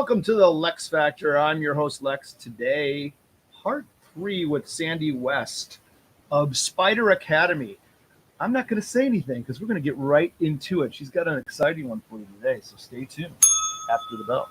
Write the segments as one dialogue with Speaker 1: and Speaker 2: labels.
Speaker 1: Welcome to the Lex Factor. I'm your host, Lex. Today, part 3 with Sandi West of Spider Academy. I'm not going to say anything because we're going to get right into it. She's got an exciting one for you today, so stay tuned after the bell.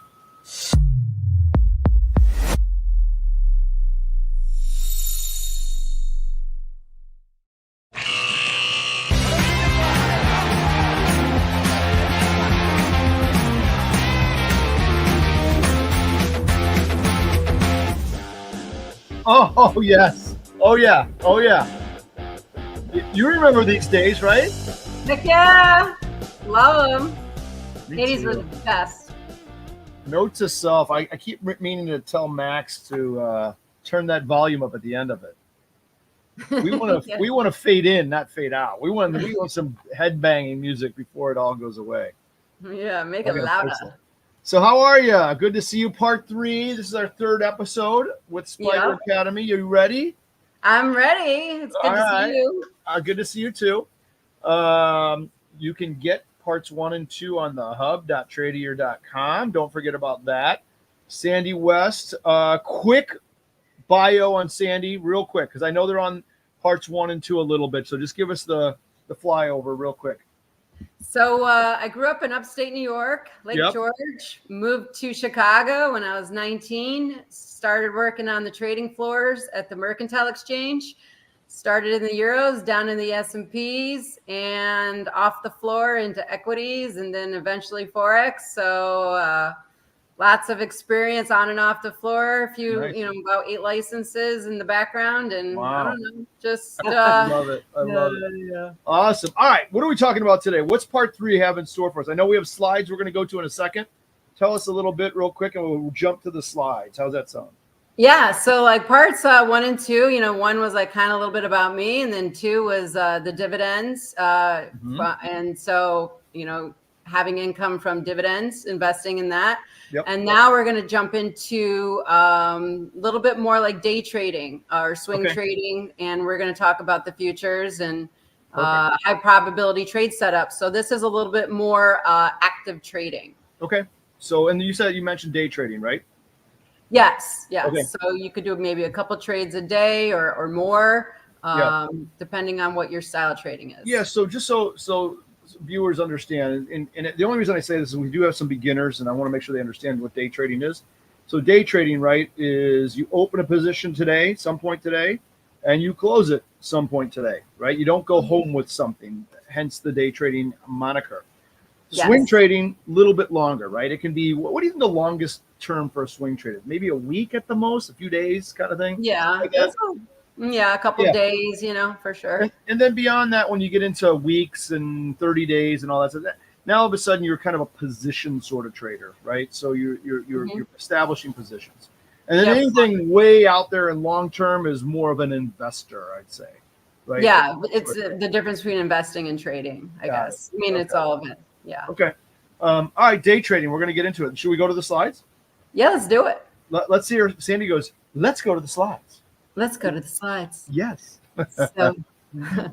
Speaker 1: Oh, yes. Oh, yeah. Oh, yeah. You remember these days, right?
Speaker 2: Heck yeah. Love them.
Speaker 1: Me
Speaker 2: 80s
Speaker 1: too.
Speaker 2: were the best.
Speaker 1: Note to self, I keep meaning to tell Max to turn that volume up at the end of it. We want to we want to fade in, not fade out. We want some headbanging music before it all goes away.
Speaker 2: Yeah, make it louder.
Speaker 1: So how are you? Good to see you. Part 3. This is our 3rd episode with Spider Academy. You ready?
Speaker 2: I'm ready. It's good to see you.
Speaker 1: Good to see you too. You can get parts 1 and 2 on the hub.tradier.com. Don't forget about that. Sandi West. Quick bio on Sandi, real quick, because I know they're on parts 1 and 2 a little bit. So just give us the flyover real quick.
Speaker 2: So I grew up in upstate New York, Lake George, moved to Chicago when I was 19, started working on the trading floors at the Mercantile Exchange, started in the Euros, down in the S&Ps, and off the floor into equities, and then eventually Forex. So lots of experience on and off the floor, a few, about 8 licenses in the background, and I don't know, just
Speaker 1: I love it. I love it. Yeah. Awesome. All right, what are we talking about today? What's part 3 have in store for us? I know we have slides we're going to go to in a second. Tell us a little bit real quick, and we'll jump to the slides. How's that sound?
Speaker 2: Yeah, so like parts 1 and 2, 1 was like kind of a little bit about me, and then 2 was the dividends, and so having income from dividends, investing in that. Yep. And now we're going to jump into a little bit more like day trading or swing trading. And we're going to talk about the futures and high probability trade setups. So this is a little bit more active trading. Okay.
Speaker 1: So, and you mentioned day trading, right?
Speaker 2: Yes. Okay. So you could do maybe a couple trades a day or more, depending on what your style of trading is.
Speaker 1: Yeah. So just so viewers understand, and the only reason I say this is we do have some beginners, and I want to make sure they understand what day trading is. So day trading, right, is you open a position today, some point today, and you close it some point today, right? You don't go home with something, hence the day trading moniker. Swing trading, a little bit longer, right? It can be, what do you think the longest term for a swing trade is? Maybe a week at the most, a few days kind of thing?
Speaker 2: Yeah. Yeah, a couple of days, for sure.
Speaker 1: And then beyond that, when you get into weeks and 30 days and all that stuff, now all of a sudden you're kind of a position sort of trader, right? So you're establishing positions. And then anything way out there and long term is more of an investor, I'd say, right?
Speaker 2: Yeah, it's the difference between investing and trading, I guess. I mean, it's all of it. Yeah.
Speaker 1: Okay. All right, day trading. We're going to get into it. Should we go to the slides?
Speaker 2: Yeah, let's do it.
Speaker 1: Let's see her. Sandi goes, let's go to the slides.
Speaker 2: Let's go to the slides.
Speaker 1: Yes.
Speaker 2: So,
Speaker 1: all right,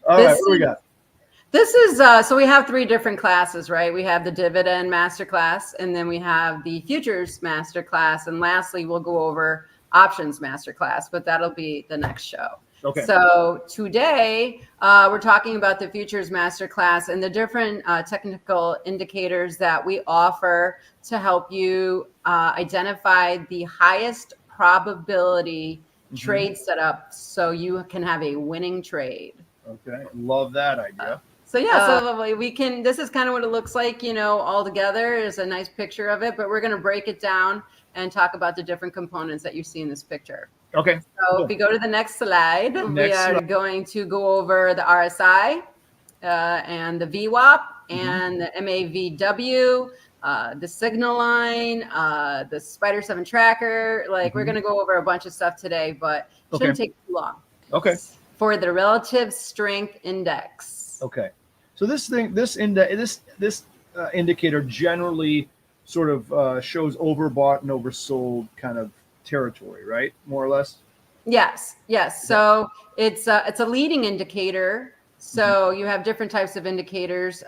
Speaker 1: what do we got?
Speaker 2: This is, so we have 3 different classes, right? We have the dividend masterclass, and then we have the futures masterclass, and lastly, we'll go over options masterclass, but that'll be the next show. Okay. So today, we're talking about the futures masterclass and the different technical indicators that we offer to help you identify the highest probability trade setup so you can have a winning trade.
Speaker 1: Okay. Love that idea.
Speaker 2: So we can, this is kind of what it looks like, all together. There's a nice picture of it, but we're going to break it down and talk about the different components that you see in this picture.
Speaker 1: Okay.
Speaker 2: So if we go to the next slide, we are going to go over the RSI and the VWAP and the MAVW, the signal line, the Spider 7 tracker. We're going to go over a bunch of stuff today, but it shouldn't take too long.
Speaker 1: Okay.
Speaker 2: For the relative strength index.
Speaker 1: Okay. So this indicator generally sort of shows overbought and oversold kind of territory, right? More or less.
Speaker 2: Yes. So it's a leading indicator. So you have different types of indicators.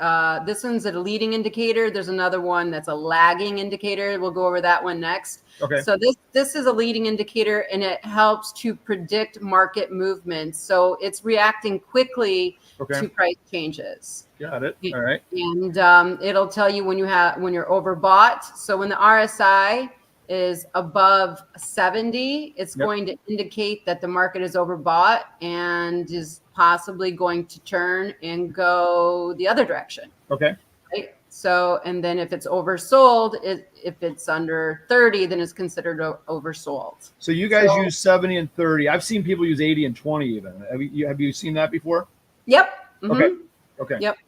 Speaker 2: This one's a leading indicator. There's another one that's a lagging indicator. We'll go over that one next.
Speaker 1: Okay.
Speaker 2: So this is a leading indicator, and it helps to predict market movements. So it's reacting quickly to price changes.
Speaker 1: Got it. All right.
Speaker 2: And it'll tell you when you're overbought. So when the RSI is above 70, it's going to indicate that the market is overbought and is possibly going to turn and go the other direction.
Speaker 1: Okay.
Speaker 2: Right? So, and then if it's oversold, if it's under 30, then it's considered oversold.
Speaker 1: So you guys use 70 and 30. I've seen people use 80 and 20 even. Have you seen that before?
Speaker 2: Yep.
Speaker 1: Okay. Okay.
Speaker 2: Yep.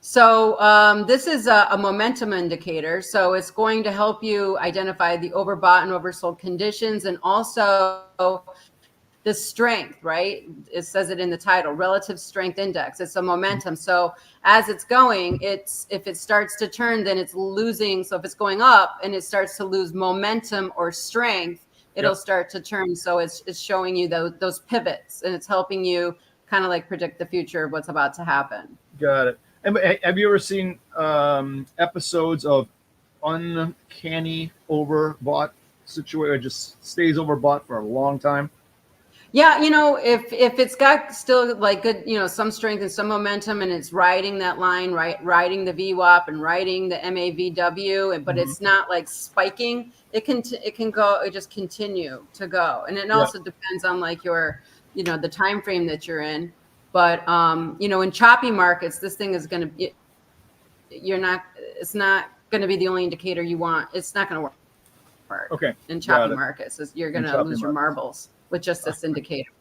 Speaker 2: So this is a momentum indicator. So it's going to help you identify the overbought and oversold conditions, and also the strength, right? It says it in the title, relative strength index. It's a momentum. So as it's going, if it starts to turn, then it's losing. So if it's going up and it starts to lose momentum or strength, it'll start to turn. So it's showing you those pivots, and it's helping you kind of like predict the future of what's about to happen.
Speaker 1: Got it. And have you ever seen episodes of uncanny overbought situation? It just stays overbought for a long time.
Speaker 2: Yeah, if it's got still like good, some strength and some momentum, and it's riding that line, riding the VWAP and riding the MAVW, but it's not like spiking. It can go. It just continue to go, and it also depends on like your, the time frame that you're in. But in choppy markets, this thing is going to be. It's not going to be the only indicator you want. It's not going to work. Okay. In choppy markets, you're going to lose your marbles with just this indicator.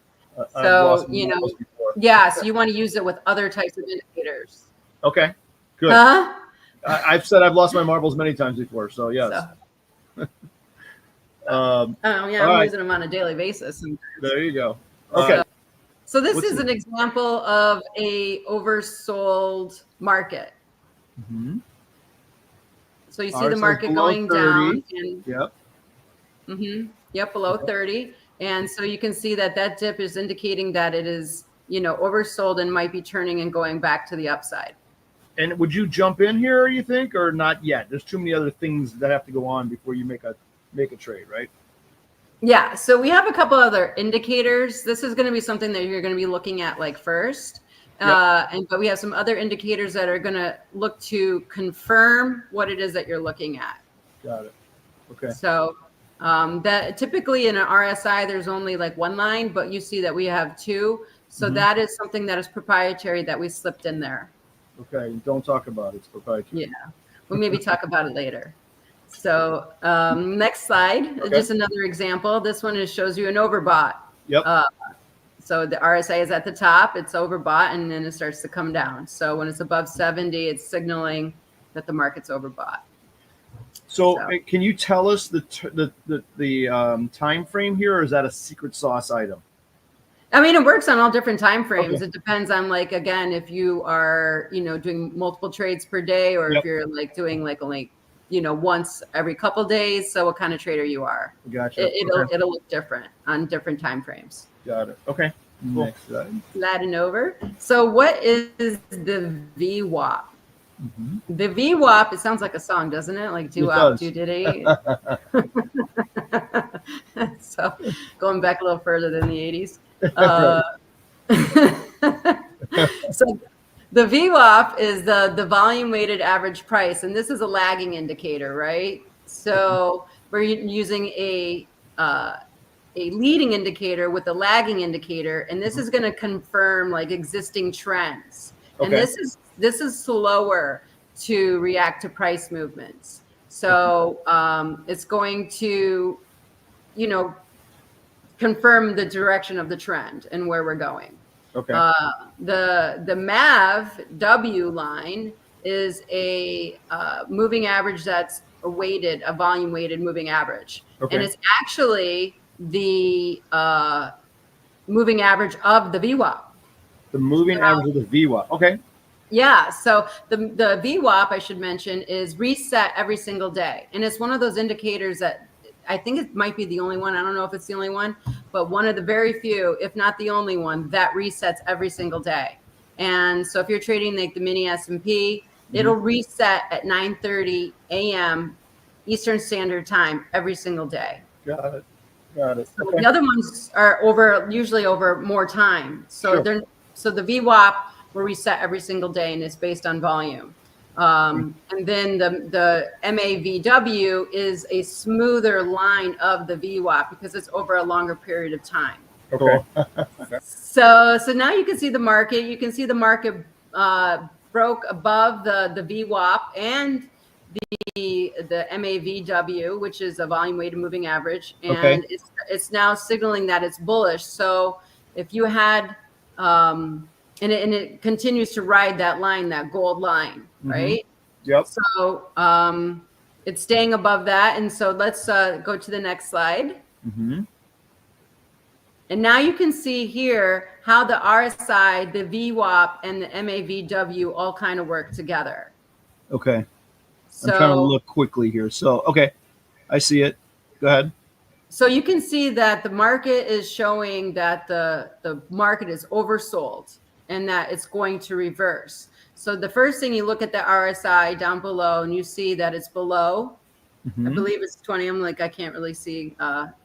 Speaker 2: So, so you want to use it with other types of indicators.
Speaker 1: Okay, good. I've said I've lost my marbles many times before, so yes.
Speaker 2: I'm using them on a daily basis. Sometimes.
Speaker 1: There you go. Okay.
Speaker 2: So this is an example of a oversold market.
Speaker 1: Mm-hmm.
Speaker 2: So you see the market going
Speaker 1: 30.
Speaker 2: down. And,
Speaker 1: Yep.
Speaker 2: Below 30. And so you can see that dip is indicating that it is, oversold and might be turning and going back to the upside.
Speaker 1: And would you jump in here, you think, or not yet? There's too many other things that have to go on before you make a trade, right?
Speaker 2: Yeah. So we have a couple other indicators. This is going to be something that you're going to be looking at like first. But we have some other indicators that are going to look to confirm what it is that you're looking at.
Speaker 1: Got it. Okay.
Speaker 2: So that typically in an RSI, there's only like one line, but you see that we have two. So that is something that is proprietary that we slipped in there.
Speaker 1: Okay. Don't talk about it. It's proprietary.
Speaker 2: Yeah. We'll maybe talk about it later. So next slide, just another example. This one shows you an overbought.
Speaker 1: Yep.
Speaker 2: So the RSI is at the top, it's overbought, and then it starts to come down. So when it's above 70, it's signaling that the market's overbought.
Speaker 1: So can you tell us the time frame here, or is that a secret sauce item?
Speaker 2: I mean, it works on all different time frames. Okay. It depends on, like, again, if you are, doing multiple trades per day, or if you're like doing like only, once every couple days. So what kind of trader you are.
Speaker 1: Gotcha.
Speaker 2: It'll look different on different time frames.
Speaker 1: Got it. Okay. Cool. Next slide.
Speaker 2: Sliding over. So what is the VWAP? The VWAP, it sounds like a song, doesn't it? Like doo-wop, doo-diddy. So going back a little further than the 80s. So the VWAP is the volume weighted average price, and this is a lagging indicator, right? So we're using a leading indicator with a lagging indicator, and this is going to confirm like existing trends. And this is slower to react to price movements. So it's going to, confirm the direction of the trend and where we're going.
Speaker 1: Okay.
Speaker 2: The MAV-W line is a moving average that's a volume weighted moving average. Okay. And it's actually the moving average of the VWAP.
Speaker 1: The moving average of the VWAP. Okay.
Speaker 2: Yeah. So the VWAP, I should mention, is reset every single day. And it's one of those indicators that I think it might be the only one. I don't know if it's the only one, but one of the very few, if not the only one, that resets every single day. And so if you're trading like the mini S&P, it'll reset at 9:30 a.m. Eastern Standard Time every single day.
Speaker 1: Got it. Got it.
Speaker 2: So
Speaker 1: Okay.
Speaker 2: the other ones are usually over more time. So
Speaker 1: Sure.
Speaker 2: so the VWAP will reset every single day, and it's based on volume. And then the MAVW is a smoother line of the VWAP because it's over a longer period of time.
Speaker 1: Okay.
Speaker 2: So now you can see the market. You can see the market broke above the VWAP and the MAVW, which is a volume weighted moving average, and it's now signaling that it's bullish. So if you had and it continues to ride that line, that gold line, right?
Speaker 1: Yep.
Speaker 2: So it's staying above that, and so let's go to the next slide. And now you can see here how the RSI, the VWAP, and the MAVW all kind of work together.
Speaker 1: Okay.
Speaker 2: So,
Speaker 1: I'm trying to look quickly here. So, okay, I see it. Go ahead.
Speaker 2: So you can see that the market is showing that the market is oversold and that it's going to reverse. So the first thing, you look at the RSI down below and you see that it's below. I believe it's 20. I'm like, I can't really see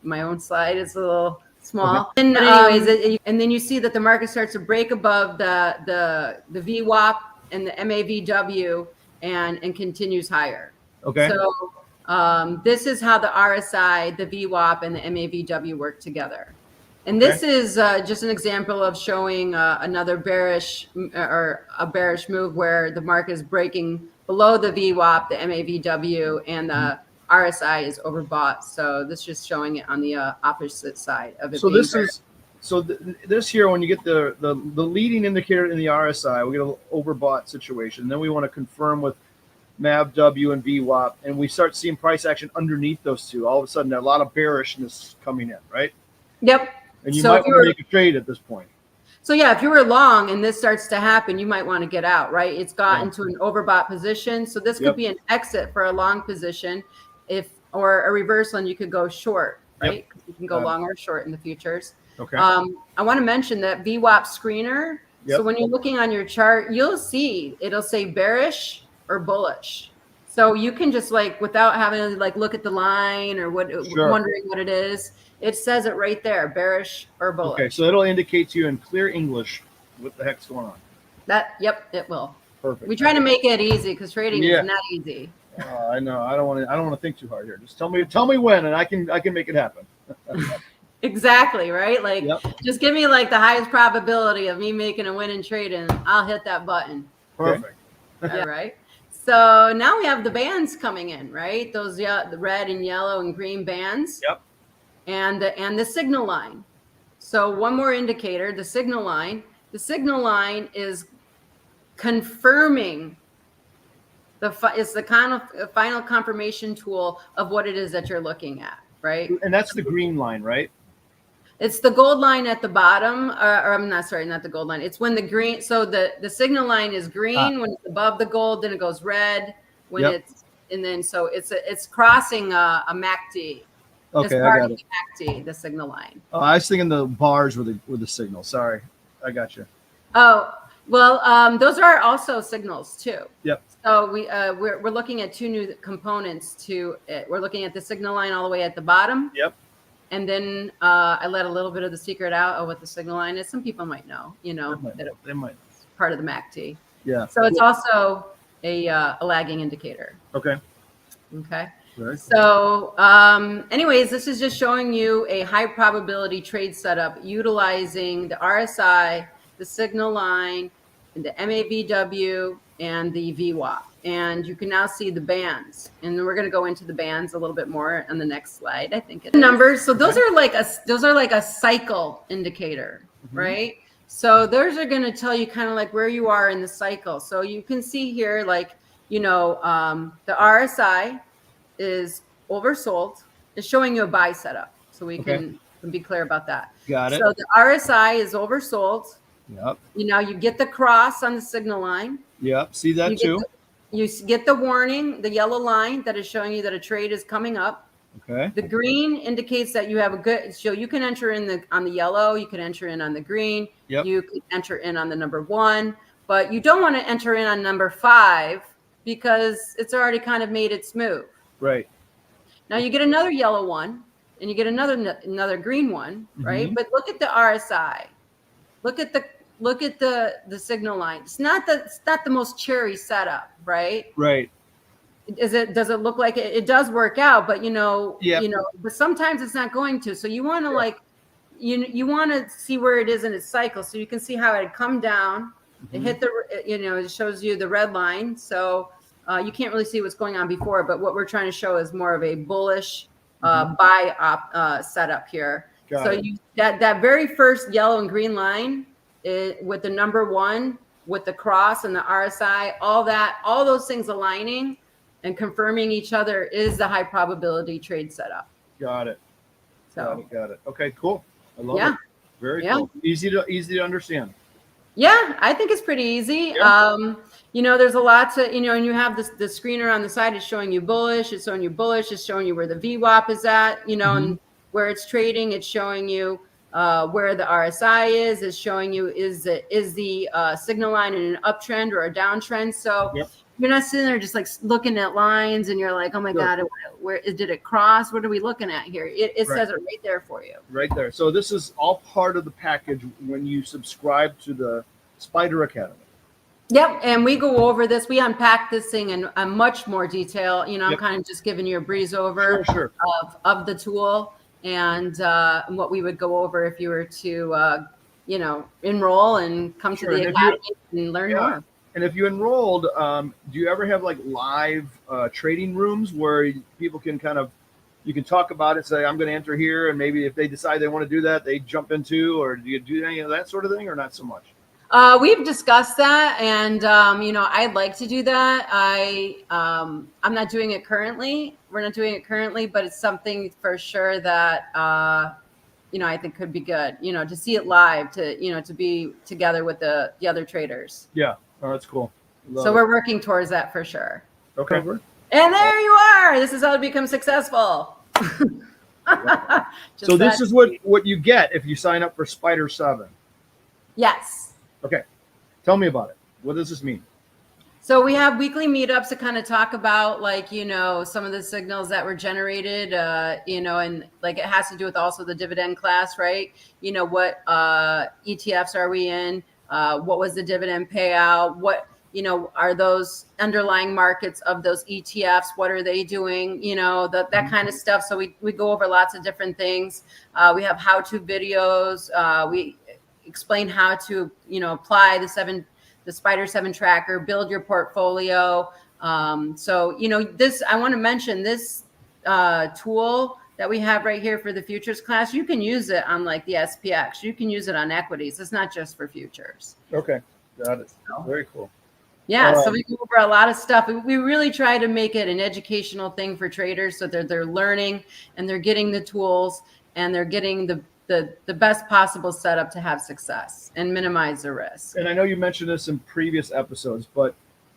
Speaker 2: my own slide. It's a little small.
Speaker 1: Okay.
Speaker 2: And anyways, and then you see that the market starts to break above the VWAP and the MAVW and continues higher.
Speaker 1: Okay.
Speaker 2: So this is how the RSI, the VWAP, and the MAVW work together. And this is just an example of showing another bearish or a bearish move where the market is breaking below the VWAP, the MAVW, and the RSI is overbought. So this is just showing it on the opposite side of it.
Speaker 1: So this is this here, when you get the leading indicator in the RSI, we get an overbought situation. Then we want to confirm with MAVW and VWAP, and we start seeing price action underneath those two. All of a sudden, a lot of bearishness coming in, right?
Speaker 2: Yep.
Speaker 1: And you might want to make a trade at this point.
Speaker 2: So yeah, if you were long and this starts to happen, you might want to get out, right? It's gotten to an overbought position. So this could be an exit for a long position, or a reversal, and you could go short, right? You can go long or short in the futures.
Speaker 1: Okay.
Speaker 2: I want to mention that VWAP screener. So when you're looking on your chart, you'll see it'll say bearish or bullish. So you can just without having to look at the line or wondering what it is, it says it right there, bearish or bullish.
Speaker 1: Okay, so it'll indicate to you in clear English what the heck's going on.
Speaker 2: It will.
Speaker 1: Perfect.
Speaker 2: We try to make it easy because trading is not easy.
Speaker 1: I know. I don't want to think too hard here. Just tell me when, and I can make it happen.
Speaker 2: Exactly, right? Just give me the highest probability of me making a win in trade, and I'll hit that button.
Speaker 1: Perfect.
Speaker 2: All right. So now we have the bands coming in, right? Those the red and yellow and green bands.
Speaker 1: Yep.
Speaker 2: And the signal line. So one more indicator, the signal line. The signal line is confirming it's the kind of final confirmation tool of what it is that you're looking at, right?
Speaker 1: And that's the green line, right?
Speaker 2: It's the gold line at the bottom, or I'm not the gold line. It's when the green, so the signal line is green when it's above the gold, then it goes red when and then so it's crossing a MACD.
Speaker 1: Okay, I got it.
Speaker 2: MACD, the signal line.
Speaker 1: Oh, I was thinking the bars were the signal. Sorry, I got you.
Speaker 2: Oh, well, those are also signals too.
Speaker 1: Yep.
Speaker 2: So we're looking at two new components to it. We're looking at the signal line all the way at the bottom.
Speaker 1: Yep.
Speaker 2: And then I let a little bit of the secret out of what the signal line is. Some people might know, that
Speaker 1: they might.
Speaker 2: It's part of the MACD.
Speaker 1: Yeah.
Speaker 2: So it's also a lagging indicator.
Speaker 1: Okay.
Speaker 2: Okay.
Speaker 1: Very cool.
Speaker 2: So anyways, this is just showing you a high probability trade setup utilizing the RSI, the signal line, and the MAVW, and the VWAP. And you can now see the bands. And then we're going to go into the bands a little bit more on the next slide. I think it's numbers. So those are like a cycle indicator, right? So those are going to tell you kind of where you are in the cycle. So you can see here, the RSI is oversold. It's showing you a buy setup. So we can be clear about that.
Speaker 1: Got it.
Speaker 2: So the RSI is oversold.
Speaker 1: Yep.
Speaker 2: You get the cross on the signal line.
Speaker 1: Yep. See that too.
Speaker 2: You get the warning, the yellow line that is showing you that a trade is coming up.
Speaker 1: Okay.
Speaker 2: The green indicates that you have a good, so you can enter in on the yellow, you can enter in on the green,
Speaker 1: Yep.
Speaker 2: you can enter in on the number 1, but you don't want to enter in on number 5 because it's already kind of made its move.
Speaker 1: Right.
Speaker 2: Now you get another yellow one and you get another green one, right?
Speaker 1: Mhm.
Speaker 2: But look at the RSI. Look at the signal line. It's not the most cherry setup, right?
Speaker 1: Right.
Speaker 2: Does it look like it does work out, but
Speaker 1: Yep.
Speaker 2: but sometimes it's not going to. So you want to
Speaker 1: Yeah.
Speaker 2: you want to see where it is in its cycle, so you can see how it come down. It hit it shows you the red line. So you can't really see what's going on before, but what we're trying to show is more of a bullish buy setup here.
Speaker 1: Got
Speaker 2: So
Speaker 1: it.
Speaker 2: that very first yellow and green line with the number 1, with the cross and the RSI, all those things aligning and confirming each other is the high probability trade setup.
Speaker 1: Got it.
Speaker 2: So
Speaker 1: Got it. Okay, cool. I love
Speaker 2: Yeah.
Speaker 1: it. Very
Speaker 2: Yeah.
Speaker 1: cool. Easy to understand.
Speaker 2: yeah, I think it's pretty easy.
Speaker 1: Yeah.
Speaker 2: There's a lot to, and you have the screener on the side is showing you bullish, it's showing you where the VWAP is at, and where it's trading, it's showing you where the RSI is, it's showing you is the signal line in an uptrend or a downtrend. So
Speaker 1: Yep.
Speaker 2: you're not sitting there just like looking at lines and you're like, oh my
Speaker 1: Sure.
Speaker 2: God, where did it cross? What are we looking at here? It
Speaker 1: Right.
Speaker 2: says it right there for you.
Speaker 1: Right there. So this is all part of the package when you subscribe to the Spider Academy.
Speaker 2: Yep, and we go over this. We unpack this thing in much more detail. I'm
Speaker 1: Yep.
Speaker 2: kind of just giving you a breeze over
Speaker 1: Sure.
Speaker 2: of the tool and what we would go over if you were to, enroll and come
Speaker 1: Sure.
Speaker 2: to the
Speaker 1: And
Speaker 2: academy and learn more.
Speaker 1: And if you enrolled, do you ever have like live trading rooms where people can you can talk about it, say, I'm going to enter here, and maybe if they decide they want to do that, they jump into, or do you do any of that sort of thing, or not so much?
Speaker 2: We've discussed that, and I'd like to do that. I'm not doing it currently. We're not doing it currently, but it's something for sure that I think could be good. To see it live, to be together with the other traders.
Speaker 1: Yeah, oh, that's cool.
Speaker 2: So we're working towards that for sure.
Speaker 1: Okay.
Speaker 2: And there you are. This is how to become successful.
Speaker 1: So this is what you get if you sign up for Spider 7.
Speaker 2: Yes.
Speaker 1: Okay. Tell me about it. What does this mean?
Speaker 2: So we have weekly meetups to kind of talk about some of the signals that were generated, and like it has to do with also the dividend class, right? What ETFs are we in? What was the dividend payout? What, are those underlying markets of those ETFs? What are they doing? That kind of stuff. So we go over lots of different things. We have how-to videos. We explain how to, apply the Spider 7 tracker, build your portfolio. So, I want to mention this tool that we have right here for the futures class. You can use it on like the SPX. You can use it on equities. It's not just for futures.
Speaker 1: Okay. Got it. Very cool.
Speaker 2: Yeah. So we go over a lot of stuff. We really try to make it an educational thing for traders so that they're learning and they're getting the tools and they're getting the best possible setup to have success and minimize the risk.
Speaker 1: And I know you mentioned this in previous episodes, but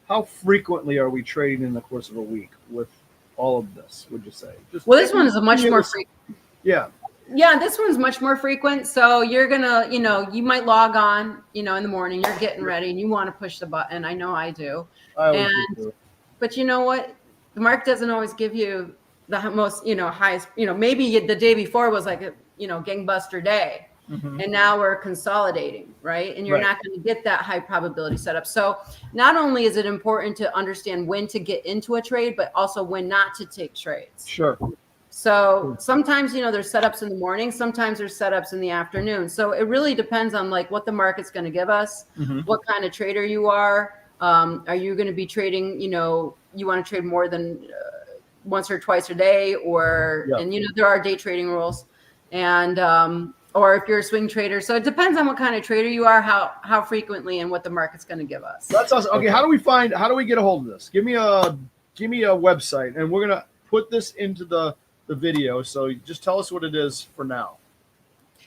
Speaker 1: how frequently are we trading in the course of a week with all of this, would you say?
Speaker 2: Well, this one is much more frequent.
Speaker 1: Yeah.
Speaker 2: Yeah, this one's much more frequent. So you're going to, you might log on, in the morning, you're getting ready and you want to push the button. I know I do.
Speaker 1: I always do.
Speaker 2: But you know what? The market doesn't always give you the most, highest, maybe the day before was like a, gangbuster day.
Speaker 1: Mm-hmm.
Speaker 2: And now we're consolidating, right? And you're not going to get that high probability setup. So not only is it important to understand when to get into a trade, but also when not to take trades.
Speaker 1: Sure.
Speaker 2: So sometimes, there's setups in the morning, sometimes there's setups in the afternoon. So it really depends on like what the market's going to give us, what kind of trader you are. Are you going to be trading, you want to trade more than once or twice a day and, there are day trading rules and, or if you're a swing trader. So it depends on what kind of trader you are, how frequently and what the market's going to give us.
Speaker 1: That's awesome. Okay. How do we get a hold of this? Give me a website and we're going to put this into the video. So just tell us what it is for now.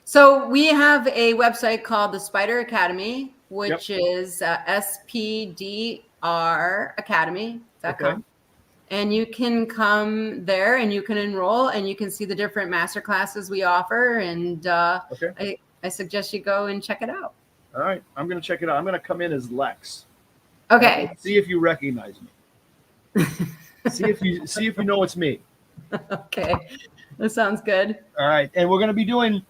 Speaker 2: So we have a website called the Spider Academy, which is SPDR Academy.com.
Speaker 1: Okay.
Speaker 2: and you can come there and you can enroll and you can see the different master classes we offer. And
Speaker 1: Okay.
Speaker 2: I suggest you go and check it out.
Speaker 1: All right. I'm going to check it out. I'm going to come in as Lex.
Speaker 2: Okay.
Speaker 1: See if you recognize me. see if you know it's me.
Speaker 2: Okay. That sounds good.
Speaker 1: All right. And we're going to be doing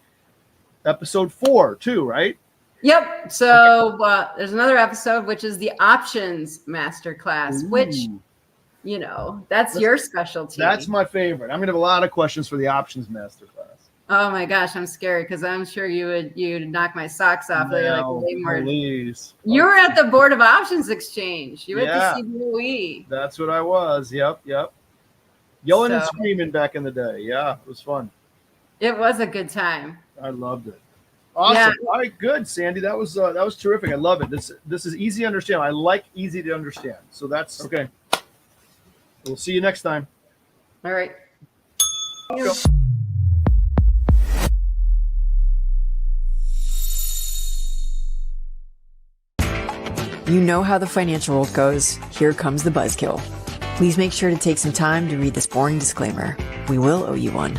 Speaker 1: episode 4 too, right?
Speaker 2: Yep. So there's another episode, which is the options master class, which, you know, that's your specialty.
Speaker 1: That's my favorite. I'm going to have a lot of questions for the options master class.
Speaker 2: Oh my gosh, I'm scared because I'm sure you'd knock my socks off.
Speaker 1: No,
Speaker 2: like way more.
Speaker 1: please.
Speaker 2: You were at the Board of Options Exchange. You were
Speaker 1: Yeah.
Speaker 2: at the CBOE.
Speaker 1: That's what I was. Yep. Yelling and screaming back in the day. Yeah, it was fun.
Speaker 2: It was a good time.
Speaker 1: I loved it. Awesome. Yeah. All right, good, Sandy. That was terrific. I love it. This is easy to understand. I like easy to understand. So that's okay. We'll see you next time.
Speaker 2: All right.
Speaker 1: Go.
Speaker 3: You know how the financial world goes. Here comes the buzzkill. Please make sure to take some time to read this boring disclaimer. We will owe you one.